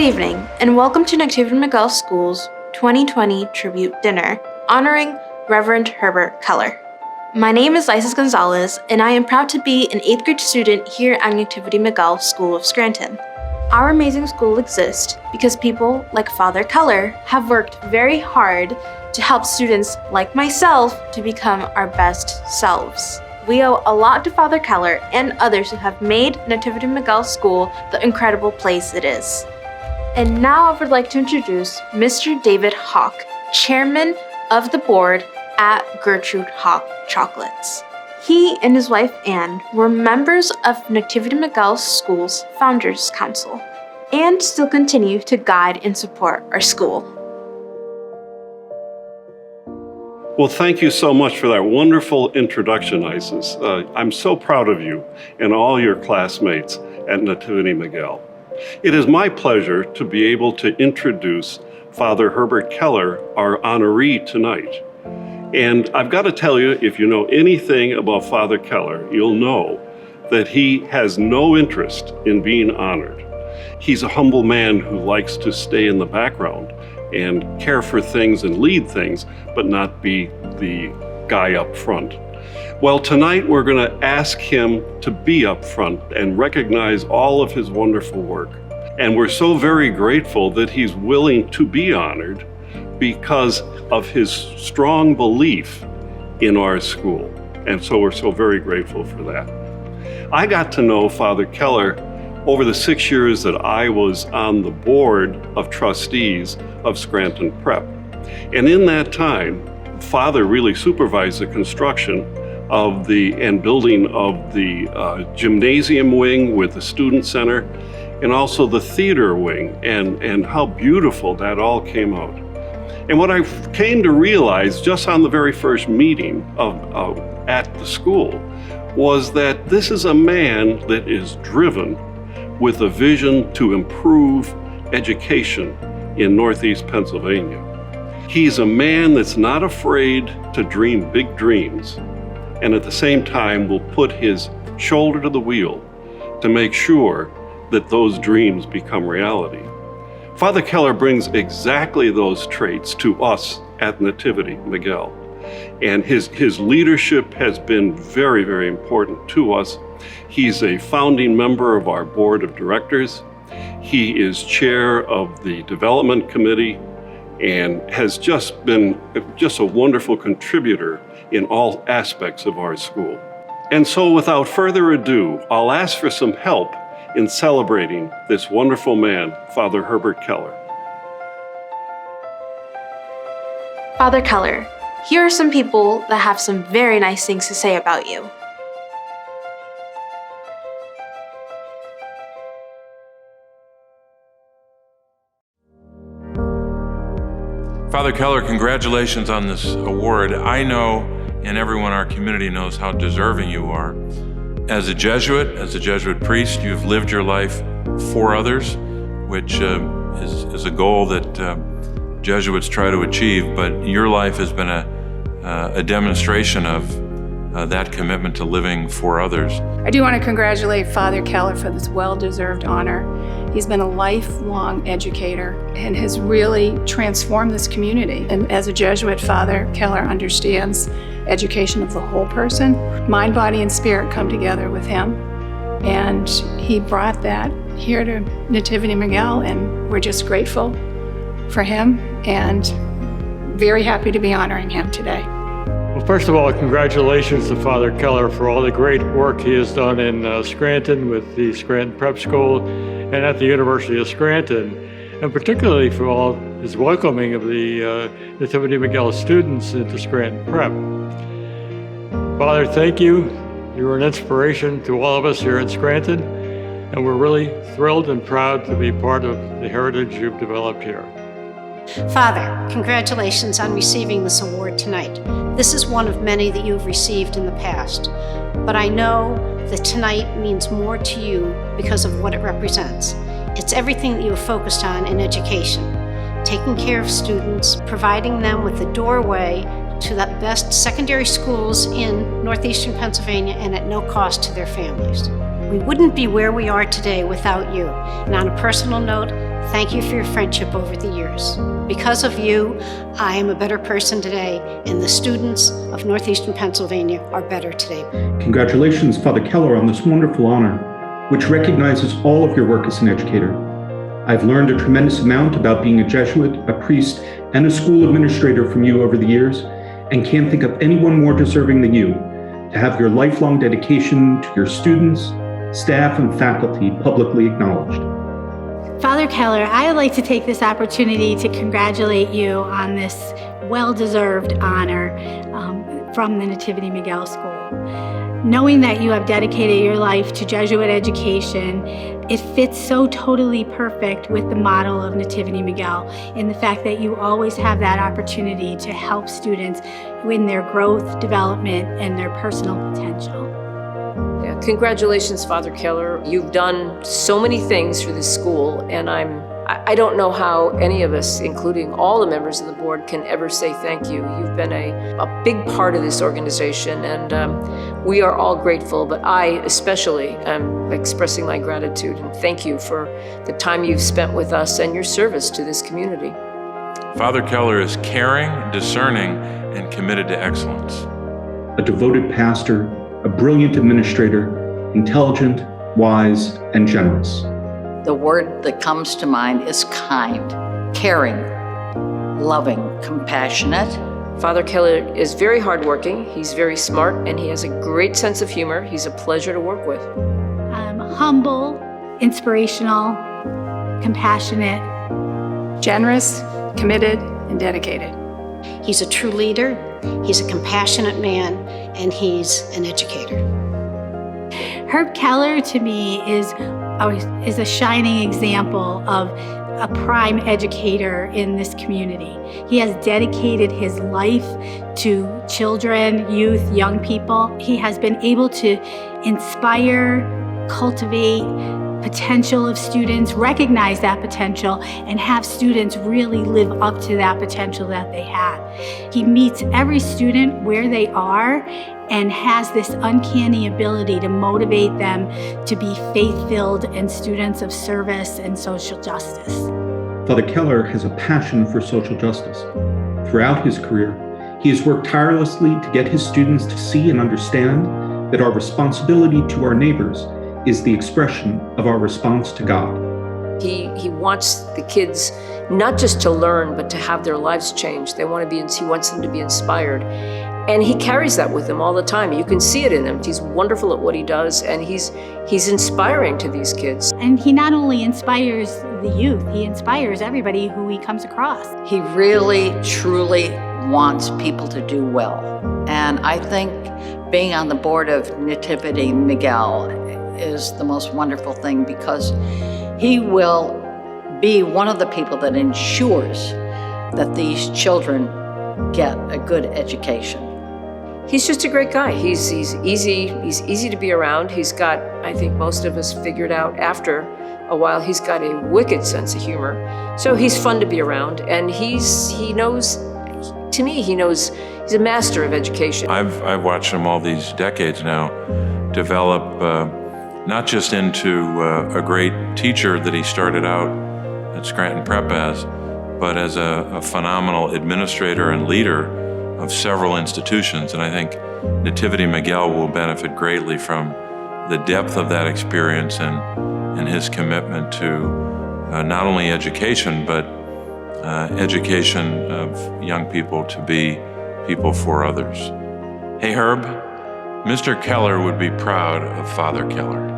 evening, and welcome to NativityMiguel School's 2020 Tribute Dinner, honoring Reverend Herbert Keller. My name is Isis Gonzalez, and I am proud to be an 8th grade student here at NativityMiguel School of Scranton. Our amazing school exists because people like Father Keller have worked very hard to help students like myself to become our best selves. We owe a lot to Father Keller and others who have made NativityMiguel School the incredible place it is. And now I would like to introduce Mr. David Hawk, Chairman of the Board at Gertrude Hawk Chocolates. He and his wife Anne were members of NativityMiguel School's Founders Council and still continue to guide and support our school. Well, thank you so much for that wonderful introduction, Isis. I'm so proud of you and all your classmates at NativityMiguel. It is my pleasure to be able to introduce Father Herbert Keller, our honoree tonight. And I've got to tell you, if you know anything about Father Keller, you'll know that he has no interest in being honored. He's a humble man who likes to stay in the background and care for things and lead things, but not be the guy up front. Well, tonight we're going to ask him to be up front and recognize all of his wonderful work. And we're so very grateful that he's willing to be honored because of his strong belief in our school. And so we're so very grateful for that. I got to know Father Keller over the 6 years that I was on the board of trustees of Scranton Prep. And in that time, Father really supervised the construction of and building of the gymnasium wing with the student center and also the theater wing, and how beautiful that all came out. And what I came to realize just on the very first meeting at the school was that this is a man that is driven with a vision to improve education in Northeast Pennsylvania. He's a man that's not afraid to dream big dreams, and at the same time will put his shoulder to the wheel to make sure that those dreams become reality. Father Keller brings exactly those traits to us at NativityMiguel. And his leadership has been very, very important to us. He's a founding member of our board of directors. He is chair of the development committee and has just been a wonderful contributor in all aspects of our school. And so without further ado, I'll ask for some help in celebrating this wonderful man, Father Herbert Keller. Father Keller, here are some people that have some very nice things to say about you. Father Keller, congratulations on this award. I know, and everyone in our community knows, how deserving you are. As a Jesuit priest, you've lived your life for others, which is a goal that Jesuits try to achieve, but your life has been a demonstration of that commitment to living for others. I do want to congratulate Father Keller for this well-deserved honor. He's been a lifelong educator and has really transformed this community. And as a Jesuit, Father Keller understands education of the whole person. Mind, body, and spirit come together with him. And he brought that here to NativityMiguel, and we're just grateful for him and very happy to be honoring him today. Well, first of all, congratulations to Father Keller for all the great work he has done in Scranton with the Scranton Prep School and at the University of Scranton, and particularly for all his welcoming of the NativityMiguel students into Scranton Prep. Father, thank you. You're an inspiration to all of us here in Scranton, and we're really thrilled and proud to be part of the heritage you've developed here. Father, congratulations on receiving this award tonight. This is one of many that you've received in the past, but I know that tonight means more to you because of what it represents. It's everything that you have focused on in education, taking care of students, providing them with the doorway to the best secondary schools in northeastern Pennsylvania and at no cost to their families. We wouldn't be where we are today without you. And on a personal note, Thank you for your friendship over the years. Because of you, I am a better person today, and the students of Northeastern Pennsylvania are better today. Congratulations, Father Keller, on this wonderful honor, which recognizes all of your work as an educator. I've learned a tremendous amount about being a Jesuit, a priest, and a school administrator from you over the years, and can't think of anyone more deserving than you to have your lifelong dedication to your students, staff, and faculty publicly acknowledged. Father Keller, I would like to take this opportunity to congratulate you on this well-deserved honor from the Nativity-Miguel School. Knowing that you have dedicated your life to Jesuit education, it fits so totally perfect with the model of Nativity-Miguel in the fact that you always have that opportunity to help students in their growth, development, and their personal potential. Yeah, congratulations, Father Keller. You've done so many things for this school, and I don't know how any of us, including all the members of the board, can ever say thank you. You've been a big part of this organization, and we are all grateful, but I especially am expressing my gratitude and thank you for the time you've spent with us and your service to this community. Father Keller is caring, discerning, and committed to excellence. A devoted pastor, a brilliant administrator, intelligent, wise, and generous. The word that comes to mind is kind, caring, loving, compassionate. Father Keller is very hardworking, he's very smart, and he has a great sense of humor. He's a pleasure to work with. Humble, inspirational, compassionate, Generous, committed, and dedicated. He's a true leader, he's a compassionate man, and he's an educator. Herb Keller, to me, is a shining example of a prime educator in this community. He has dedicated his life to children, youth, young people. He has been able to inspire, cultivate potential of students, recognize that potential, and have students really live up to that potential that they have. He meets every student where they are and has this uncanny ability to motivate them to be faith-filled and students of service and social justice. Father Keller has a passion for social justice. Throughout his career, he has worked tirelessly to get his students to see and understand that our responsibility to our neighbors is the expression of our response to God. He wants the kids not just to learn, but to have their lives changed. He wants them to be inspired. And he carries that with him all the time. You can see it in him. He's wonderful at what he does, and he's inspiring to these kids. And he not only inspires the youth, he inspires everybody who he comes across. He really, truly wants people to do well. And I think being on the board of Nativity-Miguel is the most wonderful thing, because he will be one of the people that ensures that these children get a good education. He's just a great guy. He's easy to be around. He's got, I think most of us figured out after a while, he's got a wicked sense of humor. So he's fun to be around, and he knows, to me, he's a master of education. I've watched him all these decades now develop not just into a great teacher that he started out at Scranton Prep as, but as a phenomenal administrator and leader of several institutions. And I think Nativity-Miguel will benefit greatly from the depth of that experience and his commitment to not only education, but education of young people to be people for others. Hey, Herb, Mr. Keller would be proud of Father Keller.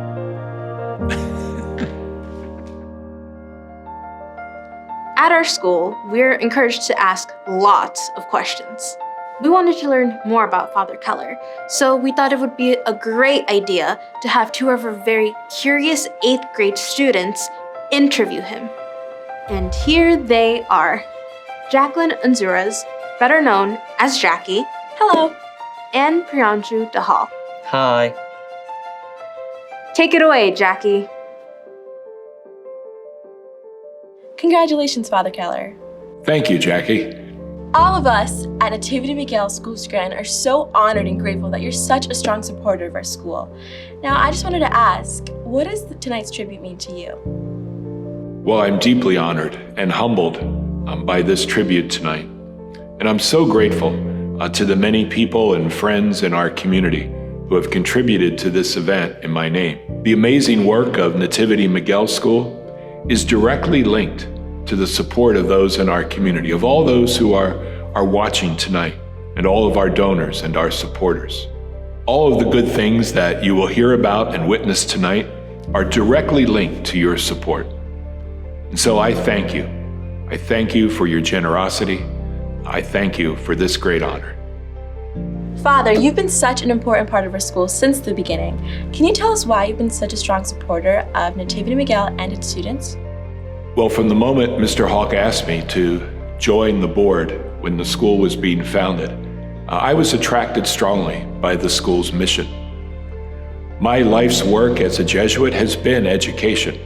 At our school, we're encouraged to ask lots of questions. We wanted to learn more about Father Keller, so we thought it would be a great idea to have two of our very curious 8th grade students interview him. And here they are. Jacqueline Unzuras, better known as Jackie. Hello. And Priyanshu Dahal. Hi. Take it away, Jackie. Congratulations, Father Keller. Thank you, Jackie. All of us at Nativity-Miguel School Scranton are so honored and grateful that you're such a strong supporter of our school. Now, I just wanted to ask, what does tonight's tribute mean to you? Well, I'm deeply honored and humbled by this tribute tonight. And I'm so grateful to the many people and friends in our community who have contributed to this event in my name. The amazing work of NativityMiguel School is directly linked to the support of those in our community, of all those who are watching tonight, and all of our donors and our supporters. All of the good things that you will hear about and witness tonight are directly linked to your support. And so I thank you. I thank you for your generosity. I thank you for this great honor. Father, you've been such an important part of our school since the beginning. Can you tell us why you've been such a strong supporter of NativityMiguel and its students? Well, from the moment Mr. Hawk asked me to join the board when the school was being founded, I was attracted strongly by the school's mission. My life's work as a Jesuit has been education,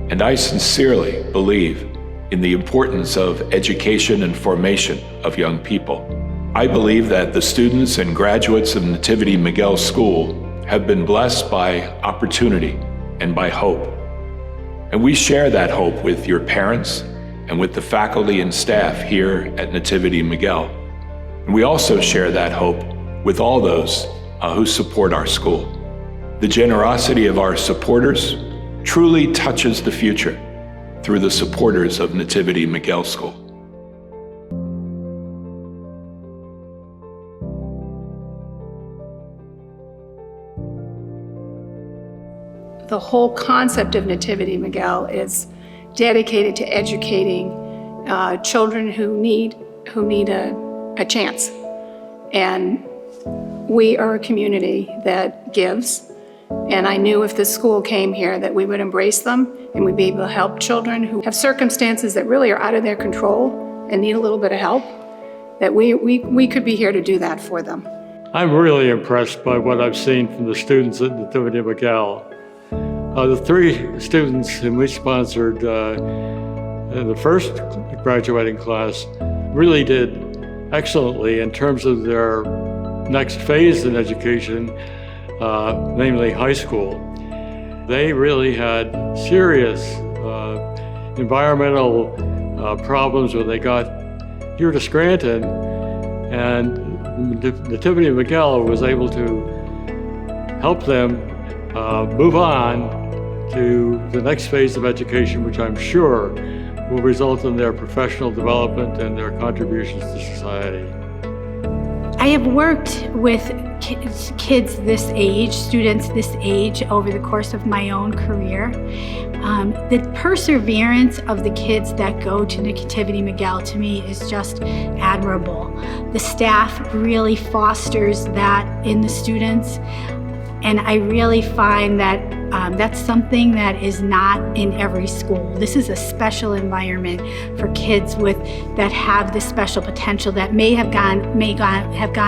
and I sincerely believe in the importance of education and formation of young people. I believe that the students and graduates of NativityMiguel School have been blessed by opportunity and by hope. And we share that hope with your parents and with the faculty and staff here at NativityMiguel. And we also share that hope with all those who support our school. The generosity of our supporters truly touches the future through the supporters of NativityMiguel School. The whole concept of NativityMiguel is dedicated to educating children who need a chance. And we are a community that gives. And I knew if this school came here that we would embrace them and we'd be able to help children who have circumstances that really are out of their control and need a little bit of help, that we could be here to do that for them. I'm really impressed by what I've seen from the students at NativityMiguel. The three students whom we sponsored in the first graduating class really did excellently in terms of their next phase in education, namely high school. They really had serious environmental problems when they got here to Scranton, and NativityMiguel was able to help them move on to the next phase of education, which I'm sure will result in their professional development and their contributions to society. I have worked with kids this age, students this age, over the course of my own career. The perseverance of the kids that go to NativityMiguel to me is just admirable. The staff really fosters that in the students, and I really find that that's something that is not in every school. This is a special environment for kids that have this special potential that may have gone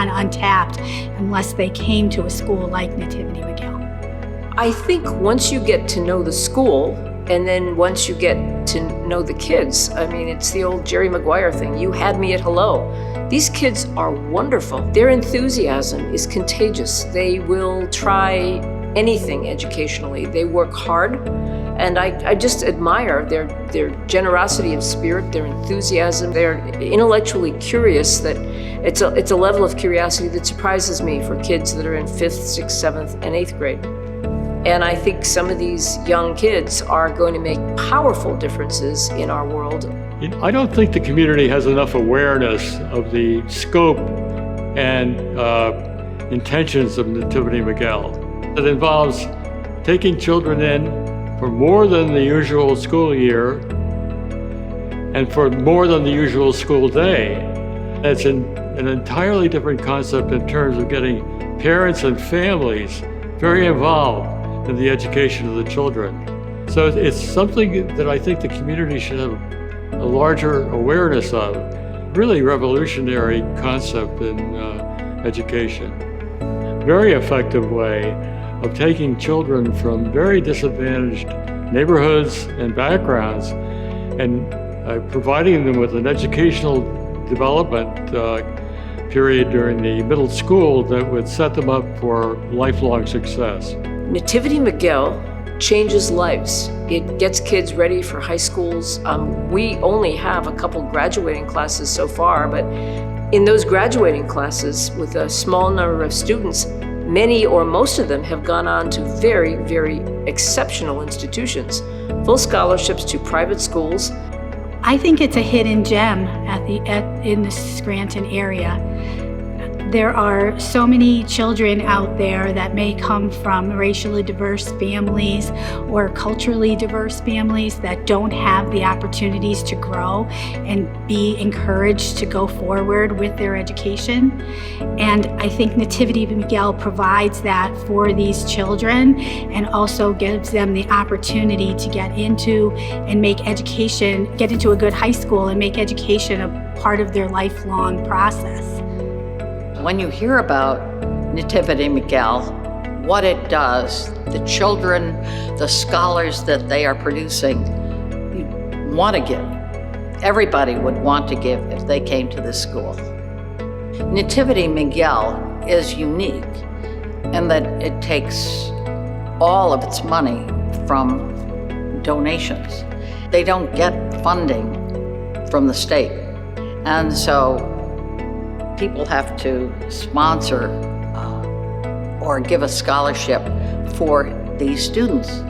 untapped unless they came to a school like NativityMiguel. I think once you get to know the school, and then once you get to know the kids, I mean, it's the old Jerry Maguire thing. You had me at hello. These kids are wonderful. Their enthusiasm is contagious. They will try anything educationally. They work hard, and I just admire their generosity of spirit, their enthusiasm. They're intellectually curious. That it's a level of curiosity that surprises me for kids that are in 5th, 6th, 7th, and 8th grade. And I think some of these young kids are going to make powerful differences in our world. I don't think the community has enough awareness of the scope and intentions of NativityMiguel. It involves taking children in for more than the usual school year and for more than the usual school day. It's an entirely different concept in terms of getting parents and families very involved in the education of the children. So it's something that I think the community should have a larger awareness of. Really revolutionary concept in education. Very effective way of taking children from very disadvantaged neighborhoods and backgrounds and providing them with an educational development period during the middle school that would set them up for lifelong success. NativityMiguel changes lives. It gets kids ready for high schools. We only have a couple graduating classes so far, but in those graduating classes, with a small number of students, many or most of them have gone on to very, very exceptional institutions, full scholarships to private schools. I think it's a hidden gem in the Scranton area. There are so many children out there that may come from racially diverse families or culturally diverse families that don't have the opportunities to grow and be encouraged to go forward with their education. And I think NativityMiguel provides that for these children and also gives them the opportunity to get into a good high school and make education a part of their lifelong process. When you hear about NativityMiguel, what it does, the children, the scholars that they are producing, you want to give. Everybody would want to give if they came to this school. NativityMiguel is unique in that it takes all of its money from donations. They don't get funding from the state. And so people have to sponsor or give a scholarship for these students.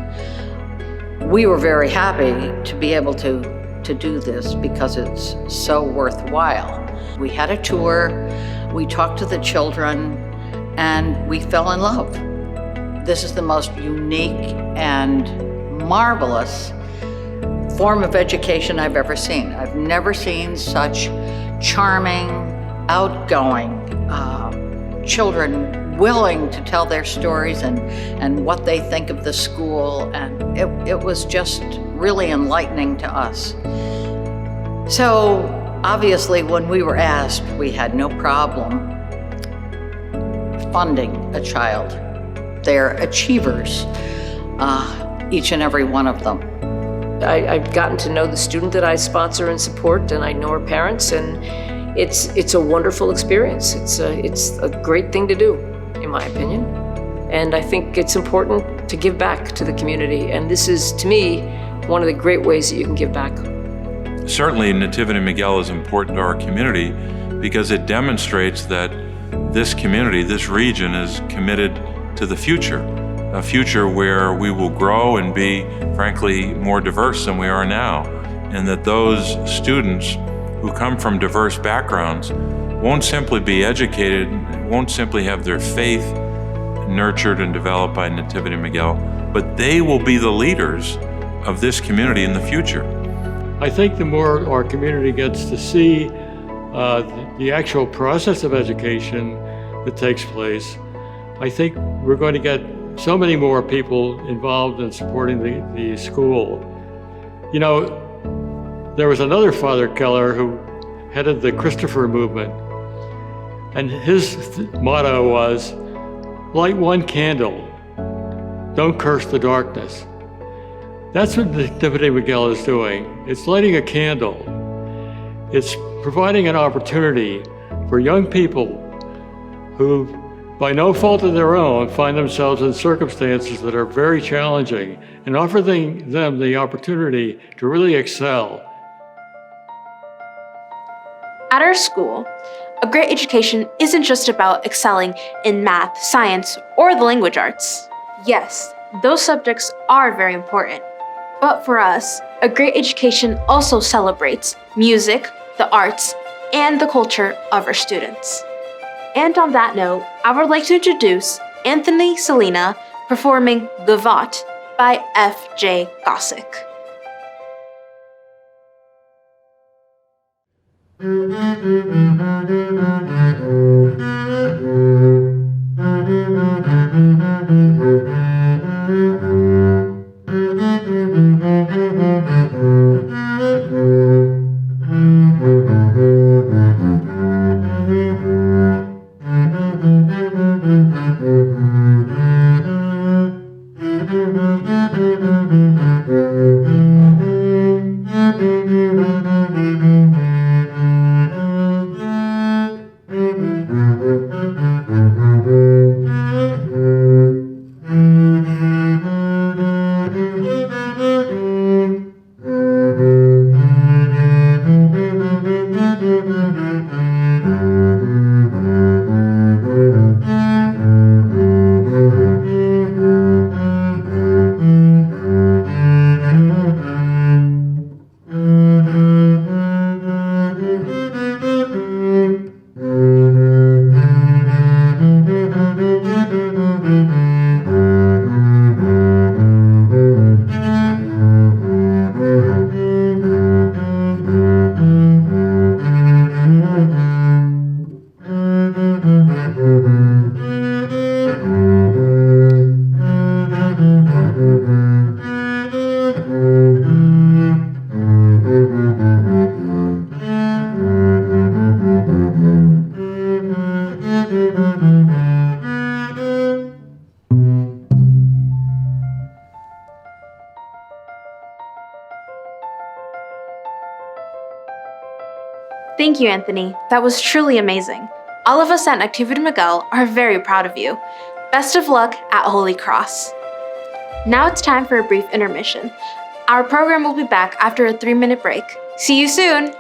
We were very happy to be able to do this because it's so worthwhile. We had a tour, we talked to the children, and we fell in love. This is the most unique and marvelous form of education I've ever seen. I've never seen such charming, outgoing children willing to tell their stories and what they think of the school, and it was just really enlightening to us. So obviously when we were asked, we had no problem funding a child. They're achievers, each and every one of them. I've gotten to know the student that I sponsor and support, and I know her parents, and it's a wonderful experience. It's a great thing to do, in my opinion. And I think it's important to give back to the community. And this is, to me, one of the great ways that you can give back. Certainly, NativityMiguel is important to our community because it demonstrates that this community, this region, is committed to the future, a future where we will grow and be, frankly, more diverse than we are now, and that those students who come from diverse backgrounds won't simply be educated, won't simply have their faith nurtured and developed by NativityMiguel, but they will be the leaders of this community in the future. I think the more our community gets to see the actual process of education that takes place, I think we're going to get so many more people involved in supporting the school. You know, there was another Father Keller who headed the Christopher movement, and his motto was, light one candle, don't curse the darkness. That's what NativityMiguel is doing. It's lighting a candle. It's providing an opportunity for young people who, by no fault of their own, find themselves in circumstances that are very challenging, and offering them the opportunity to really excel. At our school, a great education isn't just about excelling in math, science, or the language arts. Yes, those subjects are very important. But for us, a great education also celebrates music, the arts, and the culture of our students. And on that note, I would like to introduce Anthony Selena performing Gavotte by F.J. Gossick. Thank you, Anthony. That was truly amazing. All of us at NativityMiguel are very proud of you. Best of luck at Holy Cross. Now it's time for a brief intermission. Our program will be back after a 3-minute break. See you soon!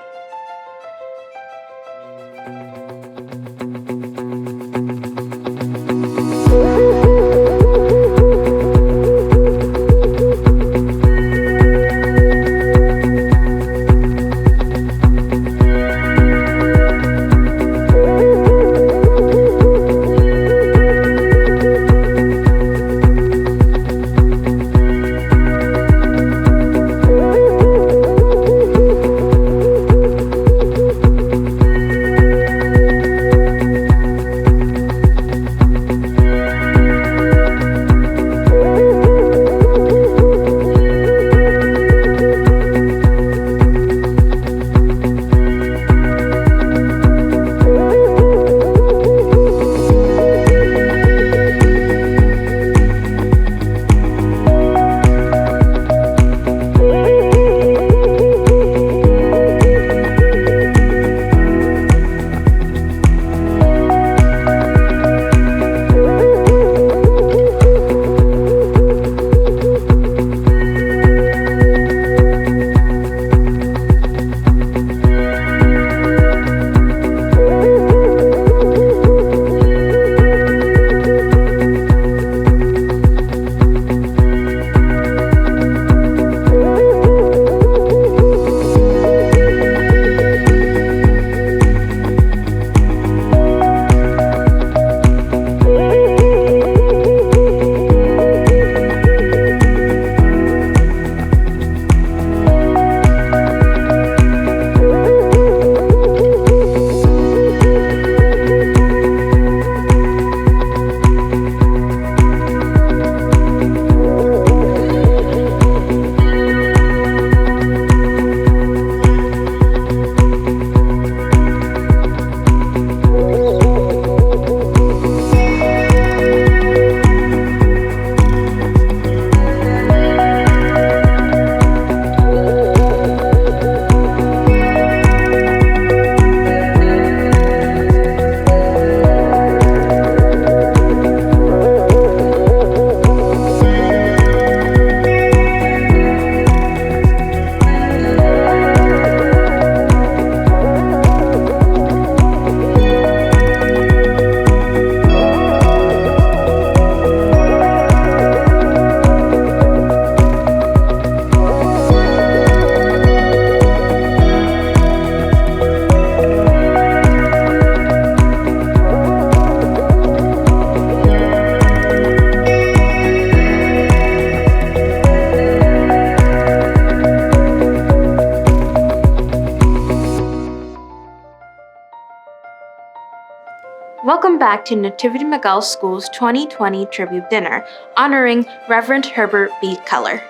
Welcome back to NativityMiguel School's 2020 Tribute Dinner, honoring Reverend Herbert B. Keller.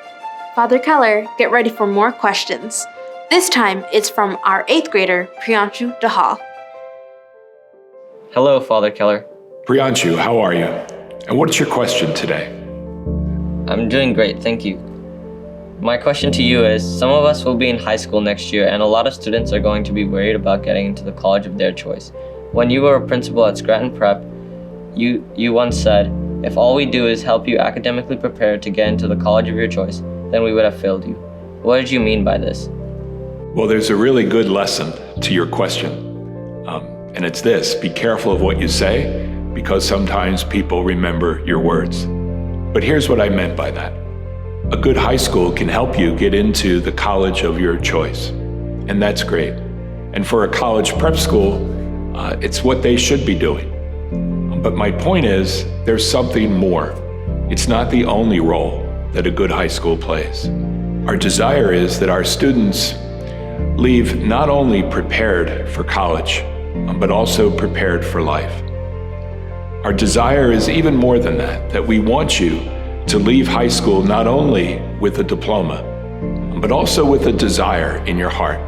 Father Keller, get ready for more questions. This time, it's from our 8th grader, Priyanshu Dahal. Hello, Father Keller. Priyanshu, how are you? And what's your question today? I'm doing great, thank you. My question to you is, some of us will be in high school next year, and a lot of students are going to be worried about getting into the college of their choice. When you were a principal at Scranton Prep, you once said, if all we do is help you academically prepare to get into the college of your choice, then we would have failed you. What did you mean by this? Well, there's a really good lesson to your question. And it's this: be careful of what you say, because sometimes people remember your words. But here's what I meant by that. A good high school can help you get into the college of your choice, and that's great. And for a college prep school, it's what they should be doing. But my point is, there's something more. It's not the only role that a good high school plays. Our desire is that our students leave not only prepared for college, but also prepared for life. Our desire is even more than that we want you to leave high school not only with a diploma, but also with a desire in your heart,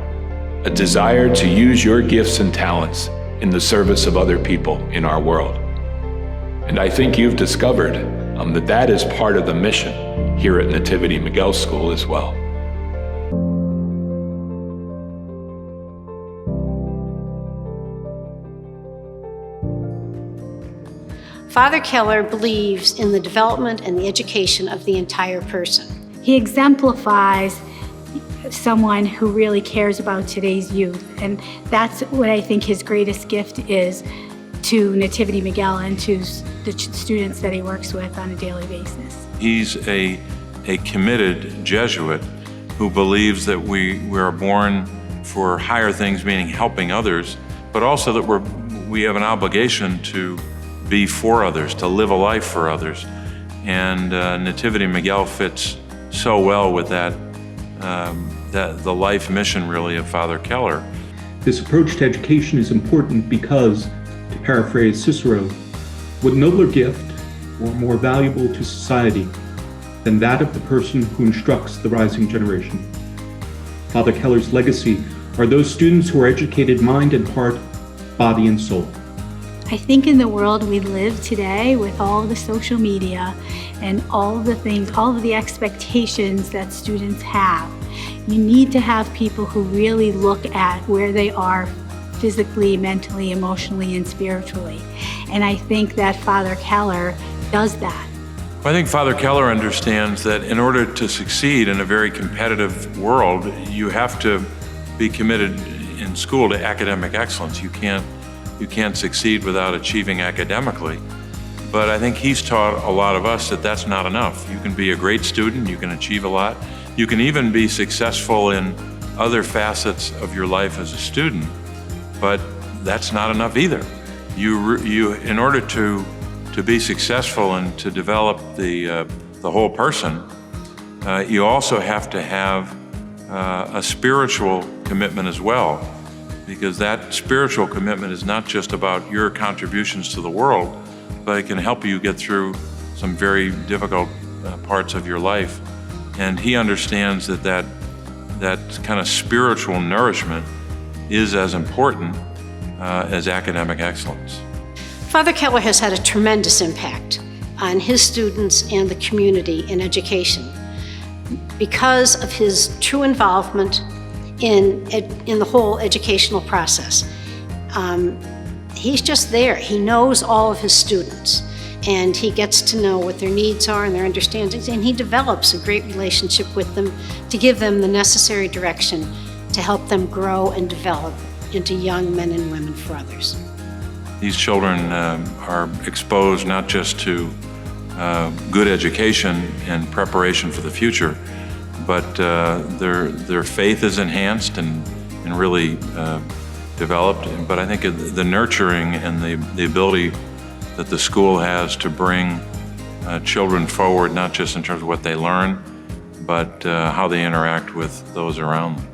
a desire to use your gifts and talents in the service of other people in our world. And I think you've discovered that is part of the mission here at NativityMiguel School as well. Father Keller believes in the development and the education of the entire person. He exemplifies someone who really cares about today's youth, and that's what I think his greatest gift is to NativityMiguel and to the students that he works with on a daily basis. He's a committed Jesuit who believes that we are born for higher things, meaning helping others, but also that we have an obligation to be for others, to live a life for others. And NativityMiguel fits so well with that the life mission really of Father Keller. This approach to education is important because, to paraphrase Cicero, what nobler gift or more valuable to society than that of the person who instructs the rising generation? Father Keller's legacy are those students who are educated mind and heart, body and soul. I think in the world we live today, with all the social media and all of the things, all of the expectations that students have, you need to have people who really look at where they are physically, mentally, emotionally, and spiritually. And I think that Father Keller does that. I think Father Keller understands that in order to succeed in a very competitive world, you have to be committed in school to academic excellence. You can't succeed without achieving academically. But I think he's taught a lot of us that that's not enough. You can be a great student, you can achieve a lot. You can even be successful in other facets of your life as a student, but that's not enough either. You in order to be successful and to develop the whole person, you also have to have a spiritual commitment as well, because that spiritual commitment is not just about your contributions to the world, but it can help you get through some very difficult parts of your life. And he understands that kind of spiritual nourishment is as important as academic excellence. Father Keller has had a tremendous impact on his students and the community in education because of his true involvement in the whole educational process. He's just there. He knows all of his students, and he gets to know what their needs are and their understandings, and he develops a great relationship with them to give them the necessary direction to help them grow and develop into young men and women for others. These children are exposed not just to good education and preparation for the future, but their faith is enhanced and really developed. But I think the nurturing and the ability that the school has to bring children forward, not just in terms of what they learn, but how they interact with those around them.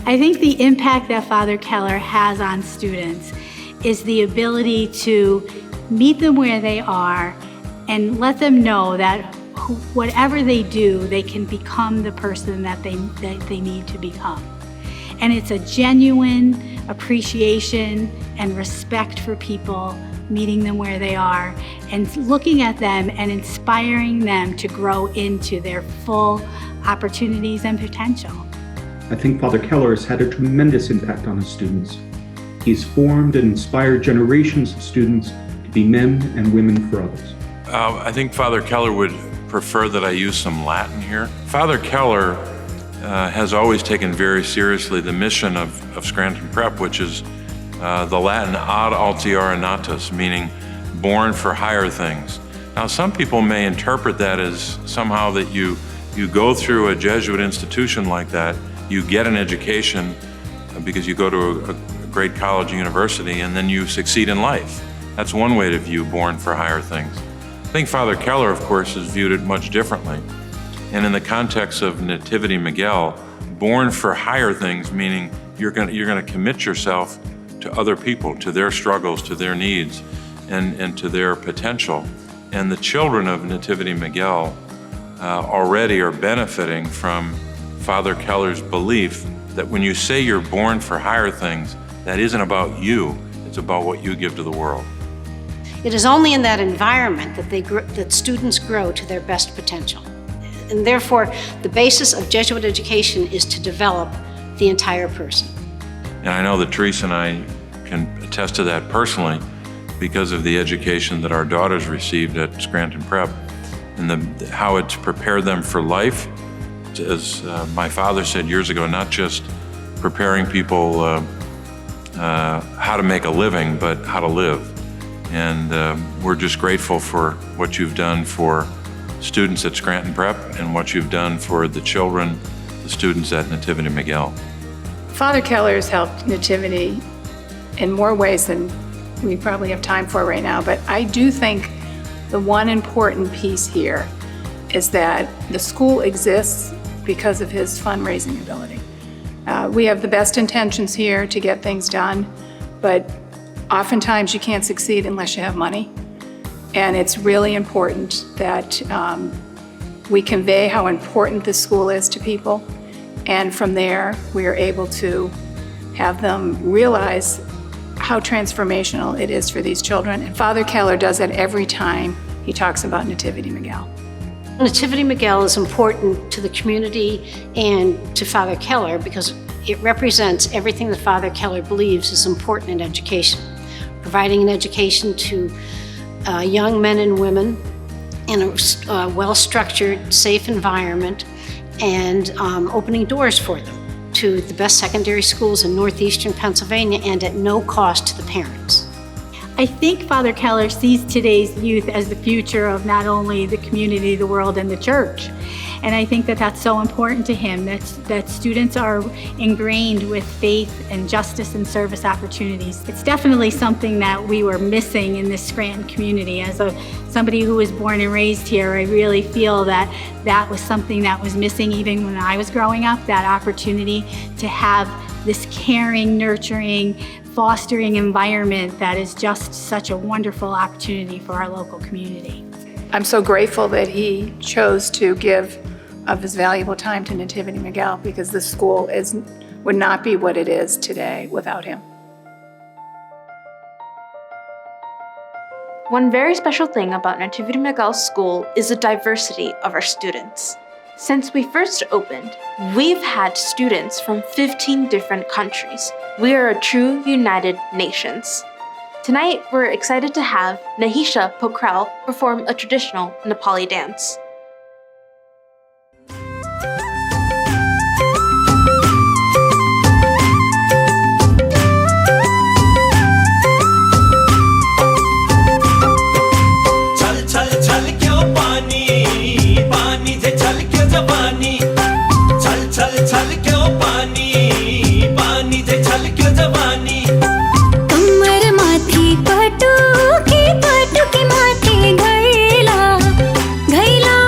I think the impact that Father Keller has on students is the ability to meet them where they are and let them know that whatever they do, they can become the person that they need to become. And it's a genuine appreciation and respect for people, meeting them where they are and looking at them and inspiring them to grow into their full opportunities and potential. I think Father Keller has had a tremendous impact on his students. He's formed and inspired generations of students to be men and women for others. I think Father Keller would prefer that I use some Latin here. Father Keller has always taken very seriously the mission of Scranton Prep, which is the Latin ad altiora natus, meaning born for higher things. Now, some people may interpret that as somehow that you go through a Jesuit institution like that, you get an education because you go to a great college or university, and then you succeed in life. That's one way to view born for higher things. I think Father Keller, of course, has viewed it much differently. And in the context of NativityMiguel, born for higher things, meaning you're going to commit yourself to other people, to their struggles, to their needs, and to their potential. And the children of NativityMiguel already are benefiting from Father Keller's belief that when you say you're born for higher things, that isn't about you, it's about what you give to the world. It is only in that environment that students grow to their best potential. And therefore, the basis of Jesuit education is to develop the entire person. And I know that Teresa and I can attest to that personally because of the education that our daughters received at Scranton Prep and how it's prepared them for life. As my father said years ago, not just preparing people how to make a living, but how to live. And we're just grateful for what you've done for students at Scranton Prep and what you've done for the children, the students at NativityMiguel. Father Keller has helped Nativity in more ways than we probably have time for right now, but I do think the one important piece here is that the school exists because of his fundraising ability. We have the best intentions here to get things done, but oftentimes you can't succeed unless you have money. And it's really important that we convey how important this school is to people. And from there, we are able to have them realize how transformational it is for these children. And Father Keller does that every time he talks about NativityMiguel. NativityMiguel is important to the community and to Father Keller because it represents everything that Father Keller believes is important in education. Providing an education to young men and women in a well-structured, safe environment and opening doors for them to the best secondary schools in northeastern Pennsylvania and at no cost to the parents. I think Father Keller sees today's youth as the future of not only the community, the world, and the church. And I think that that's so important to him, that students are ingrained with faith and justice and service opportunities. It's definitely something that we were missing in this Scranton community. As somebody who was born and raised here, I really feel that that was something that was missing even when I was growing up, that opportunity to have this caring, nurturing, fostering environment that is just such a wonderful opportunity for our local community. I'm so grateful that he chose to give of his valuable time to NativityMiguel because this school would not be what it is today without him. One very special thing about NativityMiguel School is the diversity of our students. Since we first opened, we've had students from 15 different countries. We are a true united nations. Tonight, we're excited to have Nahisha Pokral perform a traditional Nepali dance. पटू की माथे घैला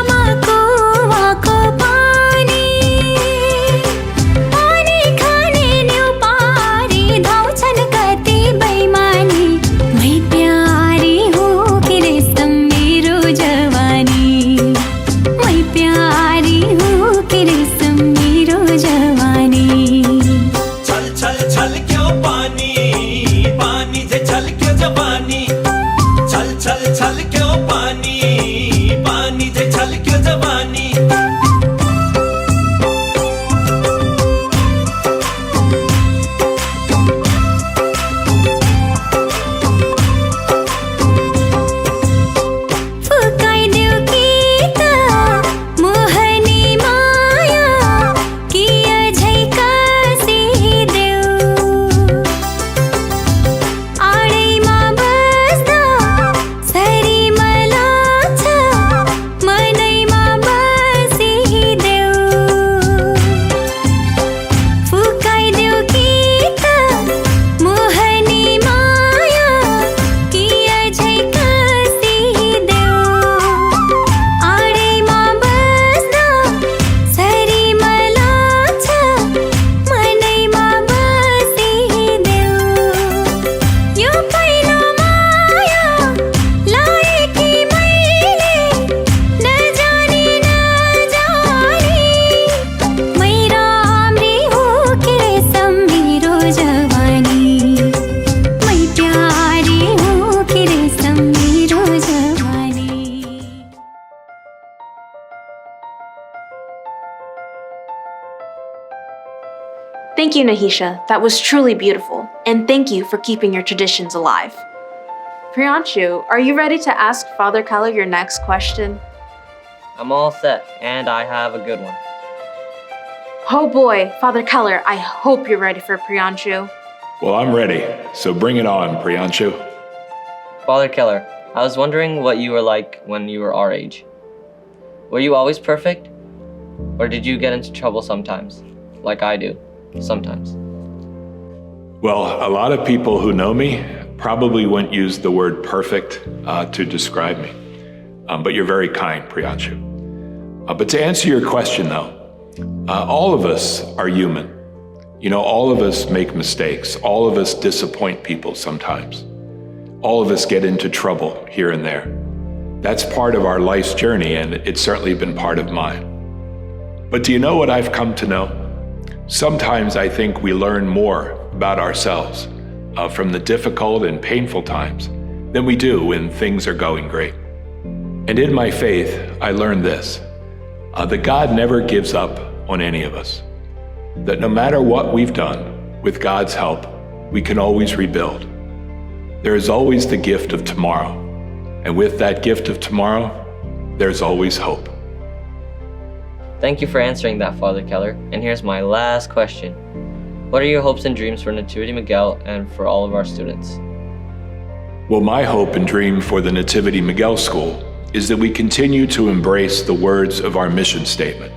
Thank you, Nahisha. That was truly beautiful. And thank you for keeping your traditions alive. Priyanshu, are you ready to ask Father Keller your next question? I'm all set, and I have a good one. Oh boy, Father Keller, I hope you're ready for Priyanshu. Well, I'm ready, so bring it on, Priyanshu. Father Keller, I was wondering what you were like when you were our age. Were you always perfect? Or did you get into trouble sometimes? Like I do, sometimes. Well, a lot of people who know me probably wouldn't use the word perfect to describe me. But you're very kind, Priyanshu. But to answer your question, though, all of us are human. You know, all of us make mistakes. All of us disappoint people sometimes. All of us get into trouble here and there. That's part of our life's journey, and it's certainly been part of mine. But do you know what I've come to know? Sometimes I think we learn more about ourselves from the difficult and painful times than we do when things are going great. And in my faith, I learned this, that God never gives up on any of us. That no matter what we've done, with God's help, we can always rebuild. There is always the gift of tomorrow. And with that gift of tomorrow, there's always hope. Thank you for answering that, Father Keller. And here's my last question. What are your hopes and dreams for NativityMiguel and for all of our students? Well, my hope and dream for the NativityMiguel School is that we continue to embrace the words of our mission statement.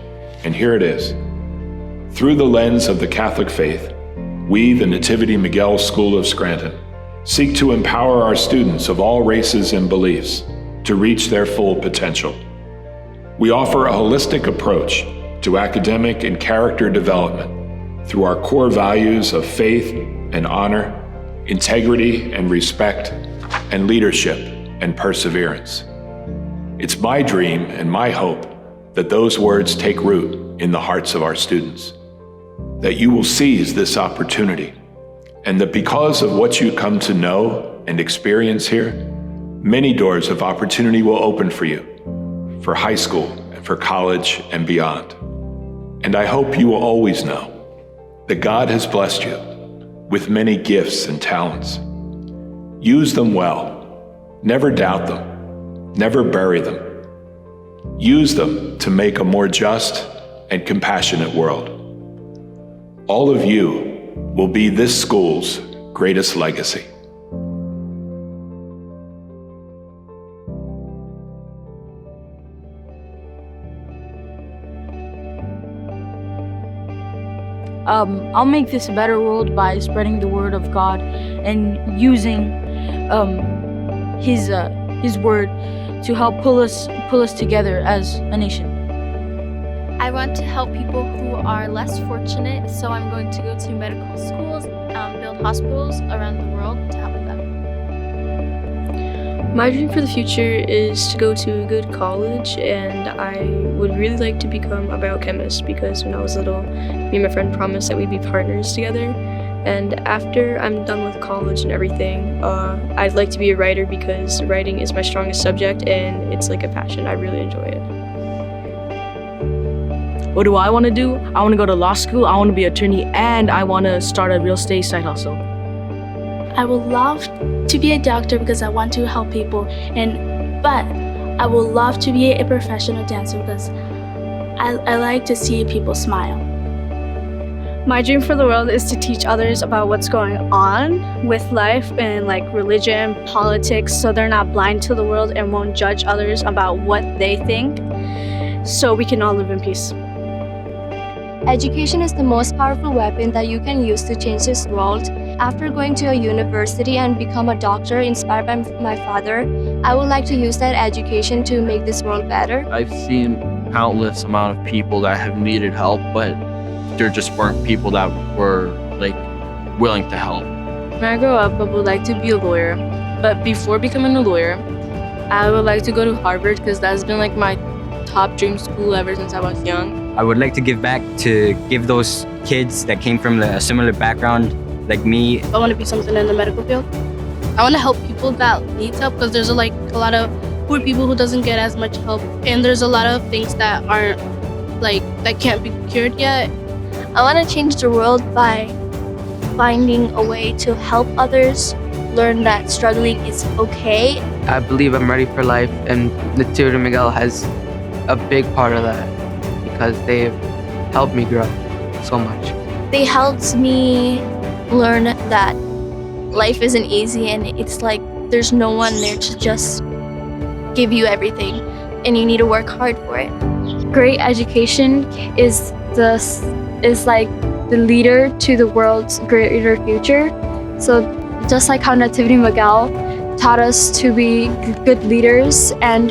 And here it is. Through the lens of the Catholic faith, we, the NativityMiguel School of Scranton, seek to empower our students of all races and beliefs to reach their full potential. We offer a holistic approach to academic and character development through our core values of faith and honor, integrity and respect, and leadership and perseverance. It's my dream and my hope that those words take root in the hearts of our students, that you will seize this opportunity, and that because of what you come to know and experience here, many doors of opportunity will open for you, for high school and for college and beyond. And I hope you will always know that God has blessed you with many gifts and talents. Use them well. Never doubt them. Never bury them. Use them to make a more just and compassionate world. All of you will be this school's greatest legacy. I'll make this a better world by spreading the word of God and using His word to help pull us together as a nation. I want to help people who are less fortunate, so I'm going to go to medical schools, build hospitals around the world to help them. My dream for the future is to go to a good college, and I would really like to become a biochemist because when I was little, me and my friend promised that we'd be partners together. And after I'm done with college and everything, I'd like to be a writer because writing is my strongest subject and it's like a passion. I really enjoy it. What do I want to do? I want to go to law school, I want to be an attorney, and I want to start a real estate side hustle. I would love to be a doctor because I want to help people, but I would love to be a professional dancer because I like to see people smile. My dream for the world is to teach others about what's going on with life and like religion, politics, so they're not blind to the world and won't judge others about what they think, so we can all live in peace. Education is the most powerful weapon that you can use to change this world. After going to a university and become a doctor inspired by my father, I would like to use that education to make this world better. I've seen countless amount of people that have needed help, but there just weren't people that were like willing to help. When I grow up, I would like to be a lawyer, but before becoming a lawyer, I would like to go to Harvard because that's been like my top dream school ever since I was young. I would like to give back to give those kids that came from a similar background like me. I want to be something in the medical field. I want to help people that need help because there's a lot of poor people who doesn't get as much help, and there's a lot of things that aren't that can't be cured yet. I want to change the world by finding a way to help others learn that struggling is okay. I believe I'm ready for life, and NativityMiguel has a big part of that because they've helped me grow so much. They helped me learn that life isn't easy and it's like there's no one there to just give you everything and you need to work hard for it. Great education is like the leader to the world's greater future. So just like how NativityMiguel taught us to be good leaders and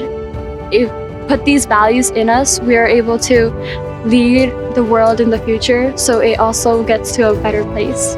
put these values in us, we are able to lead the world in the future so it also gets to a better place.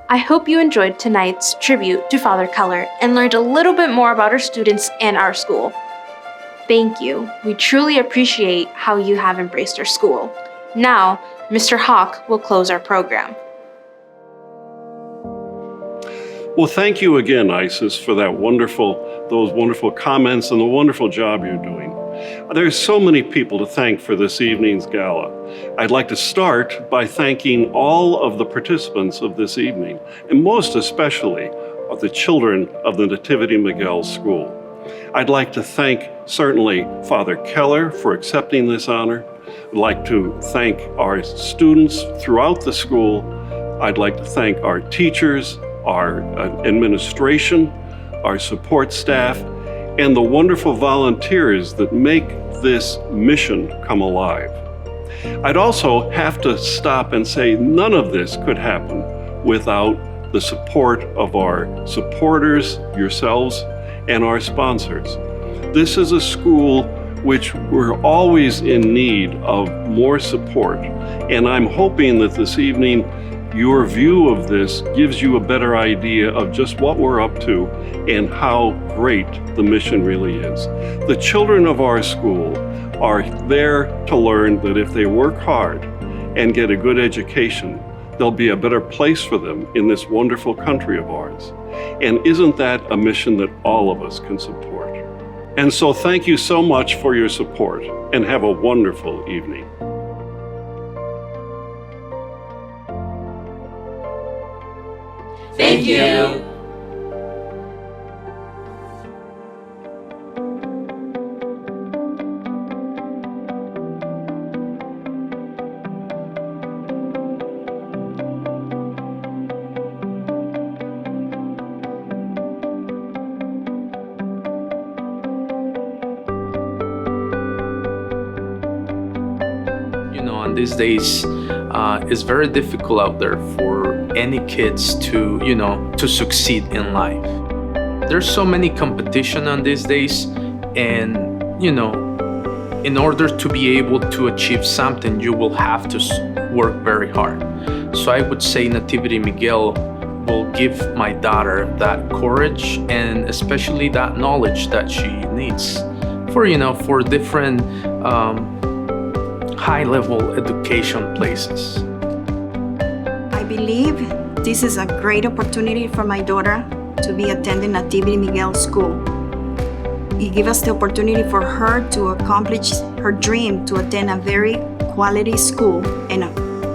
I hope you enjoyed tonight's tribute to Father Keller and learned a little bit more about our students and our school. Thank you. We truly appreciate how you have embraced our school. Now, Mr. Hawk will close our program. Well, thank you again, Isis, for those wonderful comments and the wonderful job you're doing. There's so many people to thank for this evening's gala. I'd like to start by thanking all of the participants of this evening, and most especially of the children of the NativityMiguel School. I'd like to thank certainly Father Keller for accepting this honor. I'd like to thank our students throughout the school. I'd like to thank our teachers, our administration, our support staff, and the wonderful volunteers that make this mission come alive. I'd also have to stop and say none of this could happen without the support of our supporters, yourselves, and our sponsors. This is a school which we're always in need of more support, and I'm hoping that this evening your view of this gives you a better idea of just what we're up to and how great the mission really is. The children of our school are there to learn that if they work hard and get a good education, there'll be a better place for them in this wonderful country of ours. And isn't that a mission that all of us can support? And so thank you so much for your support and have a wonderful evening. Thank you. These days, it's very difficult out there for any kids to, to succeed in life. There's so many competition on these days, and, in order to be able to achieve something, you will have to work very hard. So I would say NativityMiguel will give my daughter that courage and especially that knowledge that she needs for different high-level education places. I believe this is a great opportunity for my daughter to be attending NativityMiguel School. It gives us the opportunity for her to accomplish her dream to attend a very quality school and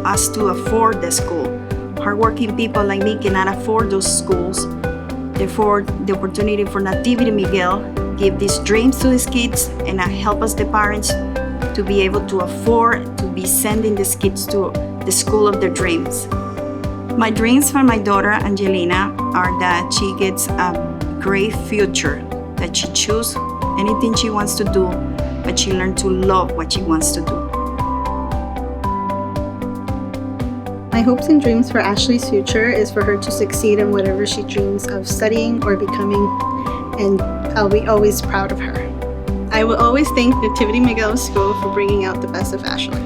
us to afford the school. Hardworking people like me cannot afford those schools. Therefore, the opportunity for NativityMiguel give these dreams to these kids and help us, the parents, to be able to afford to be sending these kids to the school of their dreams. My dreams for my daughter Angelina are that she gets a great future, that she chooses anything she wants to do, but she learns to love what she wants to do. My My hopes and dreams for Ashley's future is for her to succeed in whatever she dreams of studying or becoming, and I'll be always proud of her. I will always thank NativityMiguel School for bringing out the best of Ashley.